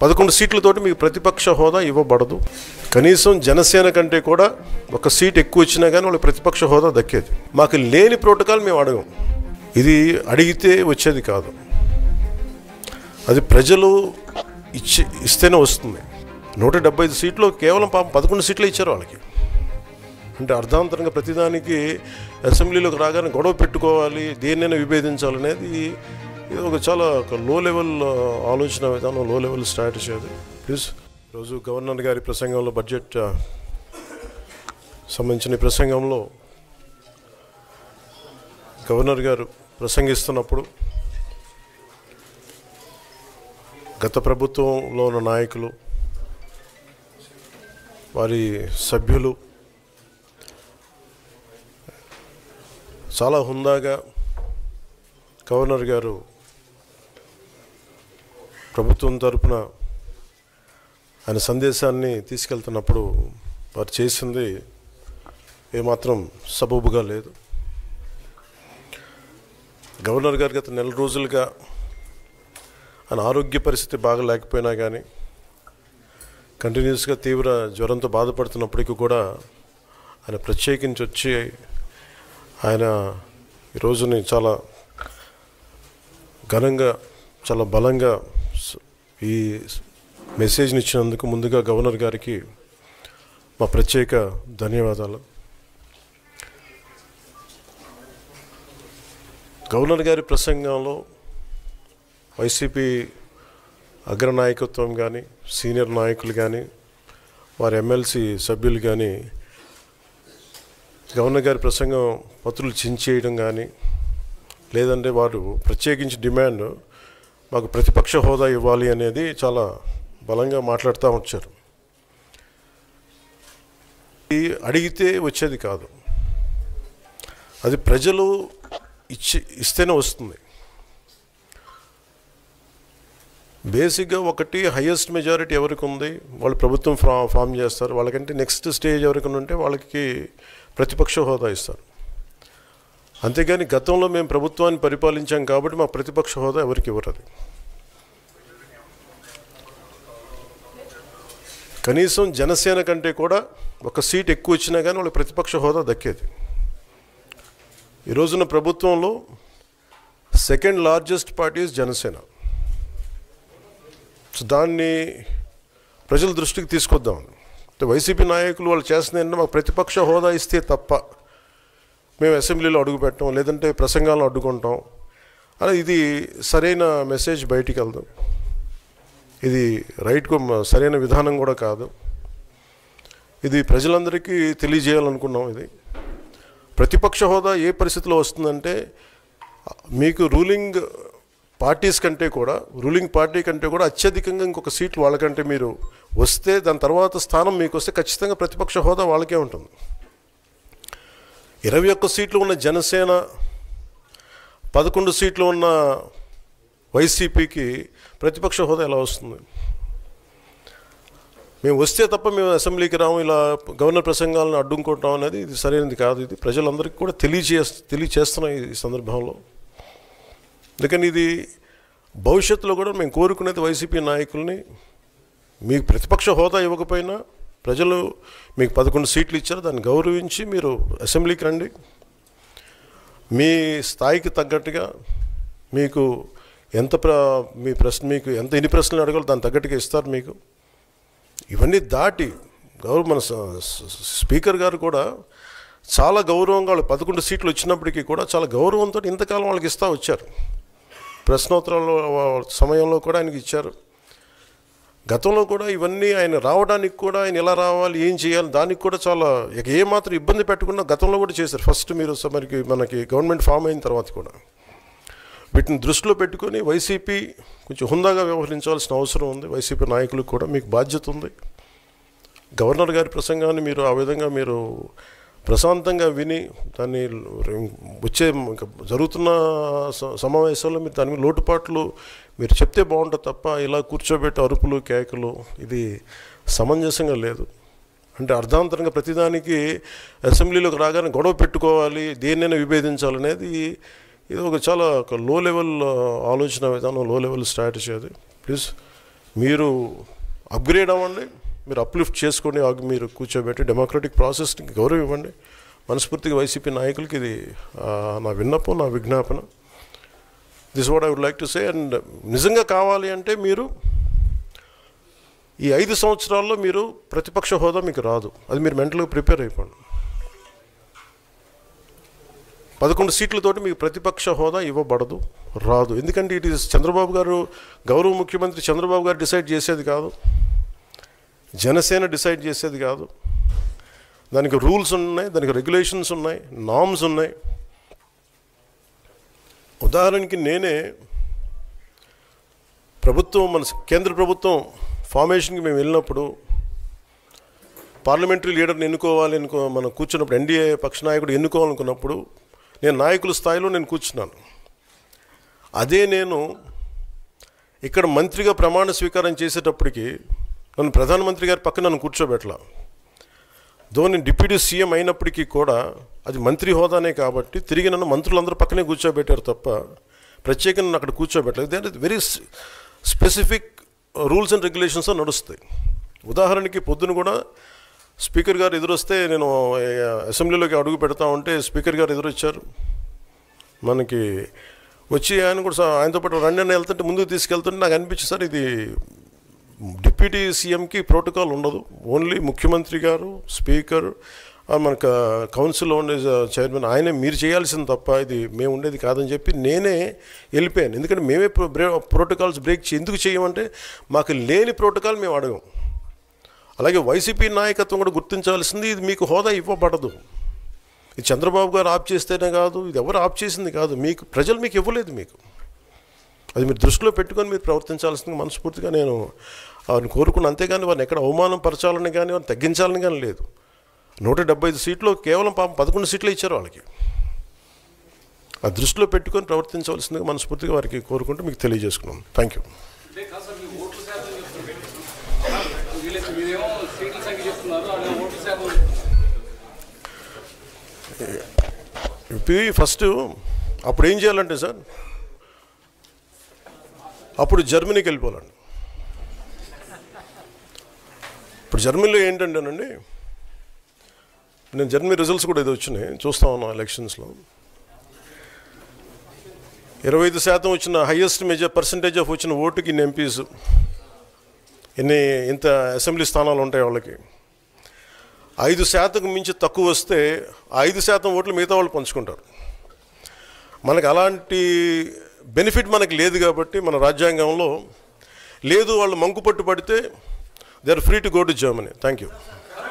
11 సీట్లతోటి మీకు ప్రతిపక్ష హోదా ఇవ్వబడదు. కనీసం జనసేన కంటే కూడా ఒక సీట్ ఎక్కువ వచ్చినా కానీ వాళ్ళకి ప్రతిపక్ష హోదా దక్కేది. మాకు లేని ప్రోటోకాల్ మేము అడగం. ఇది అడిగితే వచ్చేది కాదు, అది ప్రజలు ఇస్తేనే వస్తుంది. 175 సీట్లు కేవలం 11 సీట్లు ఇచ్చారు వాళ్ళకి. అంటే అర్ధాంతరంగా ప్రతిదానికి అసెంబ్లీలోకి రాగానే గొడవ పెట్టుకోవాలి, దేన్నైనా విభేదించాలనేది ఇది ఒక చాలా లో లెవెల్ ఆలోచన విధానం, లో లెవెల్ స్ట్రాటజీ అది. ప్లీజ్ ఈరోజు గవర్నర్ గారి ప్రసంగంలో, బడ్జెట్ సంబంధించిన ప్రసంగంలో గవర్నర్ గారు ప్రసంగిస్తున్నప్పుడు గత ప్రభుత్వంలో ఉన్న నాయకులు, వారి సభ్యులు చాలా హుందాగా గవర్నర్ గారు ప్రభుత్వం తరపున ఆయన సందేశాన్ని తీసుకెళ్తున్నప్పుడు వారు చేసింది ఏమాత్రం సబబుగా లేదు. గవర్నర్ గారు గత నెల రోజులుగా ఆయన ఆరోగ్య పరిస్థితి బాగా లేకపోయినా కానీ, కంటిన్యూస్గా తీవ్ర జ్వరంతో బాధపడుతున్నప్పటికీ కూడా ఆయన ప్రత్యేకించి వచ్చి ఆయన ఈ రోజుని చాలా ఘనంగా, చాలా బలంగా ఈ మెసేజ్ని ఇచ్చినందుకు ముందుగా గవర్నర్ గారికి మా ప్రత్యేక ధన్యవాదాలు. గవర్నర్ గారి ప్రసంగంలో వైసీపీ అగ్రనాయకత్వం కానీ, సీనియర్ నాయకులు కానీ, వారి ఎమ్మెల్సీ సభ్యులు కానీ గవర్నర్ గారి ప్రసంగం పత్రులు చించేయడం కానీ, లేదంటే వారు ప్రత్యేకించి డిమాండ్ మాకు ప్రతిపక్ష హోదా ఇవ్వాలి అనేది చాలా బలంగా మాట్లాడుతూ వచ్చారు. అడిగితే వచ్చేది కాదు, అది ప్రజలు ఇస్తేనే వస్తుంది. బేసిక్గా ఒకటి హయ్యెస్ట్ మెజారిటీ ఎవరికి ఉంది వాళ్ళు ప్రభుత్వం ఫామ్ చేస్తారు. వాళ్ళకంటే నెక్స్ట్ స్టేజ్ ఎవరికి ఉంటే వాళ్ళకి ప్రతిపక్ష హోదా ఇస్తారు. అంతేగాని గతంలో మేము ప్రభుత్వాన్ని పరిపాలించాం కాబట్టి మా ప్రతిపక్ష హోదా ఎవరికి ఇవ్వరు. కనీసం జనసేన కంటే కూడా ఒక సీట్ ఎక్కువ వచ్చినా కానీ వాళ్ళకి ప్రతిపక్ష హోదా దక్కేది. ఈ రోజున ప్రభుత్వంలో second largest party Janasena. So దాన్ని ప్రజల దృష్టికి తీసుకొద్దాం. వైసీపీ నాయకులు వాళ్ళు చేస్తుంది ఏంటంటే మాకు ప్రతిపక్ష హోదా ఇస్తే తప్ప మేము అసెంబ్లీలో అడుగు పెట్టాం, లేదంటే ప్రసంగాలను అడ్డుకుంటాం అని. ఇది సరైన మెసేజ్ బయటికి వెళ్దాం. ఇది సరైన విధానం కూడా కాదు. ఇది ప్రజలందరికీ తెలియజేయాలనుకున్నాం. ఇది ప్రతిపక్ష హోదా ఏ పరిస్థితిలో వస్తుందంటే, మీకు రూలింగ్ పార్టీ కంటే కూడా అత్యధికంగా ఇంకొక సీట్లు వాళ్ళకంటే మీరు వస్తే, దాని తర్వాత స్థానం మీకు వస్తే ఖచ్చితంగా ప్రతిపక్ష హోదా వాళ్ళకే ఉంటుంది. 21 సీట్లు ఉన్న జనసేన, 11 సీట్లు ఉన్న వైసీపీకి ప్రతిపక్ష హోదా ఎలా వస్తుంది? మేము వస్తే తప్ప మేము అసెంబ్లీకి రాము, ఇలా గవర్నర్ ప్రసంగాలను అడ్డుకుంటాం అనేది ఇది సరైనది కాదు. ఇది ప్రజలందరికీ కూడా తెలియచేస్తున్నాం ఈ సందర్భంలో. అందుకని ఇది భవిష్యత్తులో కూడా మేము కోరుకునేది వైసీపీ నాయకుల్ని, మీకు ప్రతిపక్ష హోదా ఇవ్వకపోయినా ప్రజలు మీకు 11 సీట్లు ఇచ్చారు, దాన్ని గౌరవించి మీరు అసెంబ్లీకి రండి. మీ స్థాయికి తగ్గట్టుగా మీకు ఎన్ని ప్రశ్నలు అడగాలో దాని తగ్గట్టుగా ఇస్తారు మీకు. ఇవన్నీ దాటి మన స్పీకర్ గారు కూడా చాలా గౌరవంగా, వాళ్ళు 11 సీట్లు వచ్చినప్పటికీ కూడా చాలా గౌరవంతో ఇంతకాలం వాళ్ళకి ఇస్తూ వచ్చారు. ప్రశ్నోత్తరాల సమయంలో కూడా ఆయనకి ఇచ్చారు. గతంలో కూడా ఇవన్నీ ఆయన రావడానికి కూడా ఆయన ఎలా రావాలి, ఏం చేయాలి, దానికి కూడా చాలా ఏమాత్రం ఇబ్బంది పెట్టకుండా గతంలో కూడా చేశారు. ఫస్ట్ మీరు మనకి గవర్నమెంట్ ఫామ్ అయిన తర్వాత కూడా వీటిని దృష్టిలో పెట్టుకొని వైసీపీ కొంచెం హుందాగా వ్యవహరించాల్సిన అవసరం ఉంది. వైసీపీ నాయకులకు కూడా మీకు బాధ్యత ఉంది. గవర్నర్ గారి ప్రసంగాన్ని మీరు ఆ విధంగా మీరు ప్రశాంతంగా విని దాన్ని వచ్చే జరుగుతున్న సమావేశాల్లో మీరు దాని మీద లోటుపాట్లు మీరు చెప్తే బాగుంటుంది తప్ప ఇలా కూర్చోబెట్టి అరుపులు కేకలు ఇది సమంజసంగా లేదు. అంటే అర్ధాంతరంగా ప్రతిదానికి అసెంబ్లీలోకి రాగానే గొడవ పెట్టుకోవాలి, దేన్నైనా విభేదించాలనేది ఇది ఒక చాలా లో లెవెల్ ఆలోచన విధానం, లో లెవెల్ స్ట్రాటజీ అది. ప్లీజ్ మీరు అప్గ్రేడ్ అవ్వండి, మీరు అప్లిఫ్ట్ చేసుకొని మీరు కూర్చోబెట్టి డెమోక్రటిక్ ప్రాసెస్కి గౌరవం ఇవ్వండి. మనస్ఫూర్తిగా వైసీపీ నాయకులకి ఇది నా విన్నపం, నా విజ్ఞాపన. This what I would like to say. And నిజంగా కావాలి అంటే మీరు ఈ 5 సంవత్సరాల్లో మీరు ప్రతిపక్ష హోదా మీకు రాదు. అది మీరు మెంటల్గా ప్రిపేర్ అయిపోండి. 11 సీట్లతోటి మీకు ప్రతిపక్ష హోదా ఇవ్వబడదు, రాదు. ఎందుకంటే ఇట్ ఈస్ చంద్రబాబు గారు, గౌరవ ముఖ్యమంత్రి చంద్రబాబు గారు డిసైడ్ చేసేది కాదు, జనసేన డిసైడ్ చేసేది కాదు. దానికి రూల్స్ ఉన్నాయి, దానికి రెగ్యులేషన్స్ ఉన్నాయి, నామ్స్ ఉన్నాయి. ఉదాహరణకి నేనే ప్రభుత్వం, మన కేంద్ర ప్రభుత్వం ఫార్మేషన్కి మేము వెళ్ళినప్పుడు పార్లమెంటరీ లీడర్ని ఎన్నుకోవాలి మనం కూర్చున్నప్పుడు, ఎన్డీఏ పక్ష నాయకుడు ఎన్నుకోవాలనుకున్నప్పుడు నేను నాయకుల స్థాయిలో నేను కూర్చున్నాను. అదే నేను ఇక్కడ మంత్రిగా ప్రమాణ స్వీకారం చేసేటప్పటికి నన్ను ప్రధానమంత్రి గారి పక్కన నన్ను కూర్చోబెట్టలా. నేను డిప్యూటీ సీఎం అయినప్పటికీ కూడా అది మంత్రి హోదానే కాబట్టి తిరిగి నన్ను మంత్రులందరూ పక్కనే కూర్చోబెట్టారు తప్ప ప్రత్యేకంగా నన్ను అక్కడ కూర్చోబెట్టలేదు. They very specific rules and regulations నడుస్తాయి. ఉదాహరణకి పొద్దున కూడా స్పీకర్ గారు ఎదురొస్తే, నేను అసెంబ్లీలోకి అడుగు పెడతా ఉంటే స్పీకర్ గారు ఎదురొచ్చారు. మనకి వచ్చి ఆయన కూడా ఆయనతో పాటు రండి అని వెళ్తుంటే ముందుకు తీసుకెళ్తుంటే నాకు అనిపించింది, సార్ ఇది డిప్యూటీ సీఎంకి ప్రోటోకాల్ ఉండదు, ఓన్లీ ముఖ్యమంత్రి గారు, స్పీకర్, మనకు కౌన్సిల్లో ఉండే చైర్మన్ ఆయనే మీరు చేయాల్సింది తప్ప ఇది మేము ఉండేది కాదని చెప్పి నేనే వెళ్ళిపోయాను. ఎందుకంటే మేమే ప్రోటోకాల్స్ బ్రేక్ ఎందుకు చేయమంటే మాకు లేని ప్రోటోకాల్ మేము అడగం. అలాగే వైసీపీ నాయకత్వం కూడా గుర్తించాల్సింది, ఇది మీకు హోదా ఇవ్వబడదు. ఇది చంద్రబాబు గారు ఆప్ చేస్తేనే కాదు, ఇది ఎవరు ఆప్ చేసింది కాదు, మీకు ప్రజలు మీకు ఇవ్వలేదు. మీకు అది మీరు దృష్టిలో పెట్టుకొని మీరు ప్రవర్తించాల్సింది మనస్ఫూర్తిగా నేను వారిని కోరుకున్నాను. అంతేగాని వారిని ఎక్కడ అవమానం పరచాలని కానీ వారిని తగ్గించాలని కానీ లేదు. 175 సీట్లు కేవలం 11 సీట్లు ఇచ్చారు వాళ్ళకి. ఆ దృష్టిలో పెట్టుకొని ప్రవర్తించవలసిందిగా మనస్ఫూర్తిగా వారికి కోరుకుంటూ మీకు తెలియజేసుకున్నాను. Thank you. ఫస్ట్ అప్పుడు ఏం చేయాలంటే సార్, అప్పుడు జర్మనీకి వెళ్ళిపోవాలండి. ఇప్పుడు జర్మనీలో ఏంటంటేనండి, నేను జర్మనీ రిజల్ట్స్ కూడా ఏదో వచ్చినాయి చూస్తా ఉన్నాను. ఎలక్షన్స్లో 25% వచ్చిన హైయెస్ట్ పర్సంటేజ్ ఆఫ్ వచ్చిన ఓటుకి ఇన్ని ఎంపీస్, ఇంత అసెంబ్లీ స్థానాలు ఉంటాయి వాళ్ళకి. 5% మించి తక్కువ వస్తే 5% ఓట్లు మిగతా వాళ్ళు పంచుకుంటారు. మనకు అలాంటి బెనిఫిట్ మనకు లేదు కాబట్టి మన రాజ్యాంగంలో లేదు. వాళ్ళు మంకు పట్టు పడితే they are free to go to Germany. Thank you.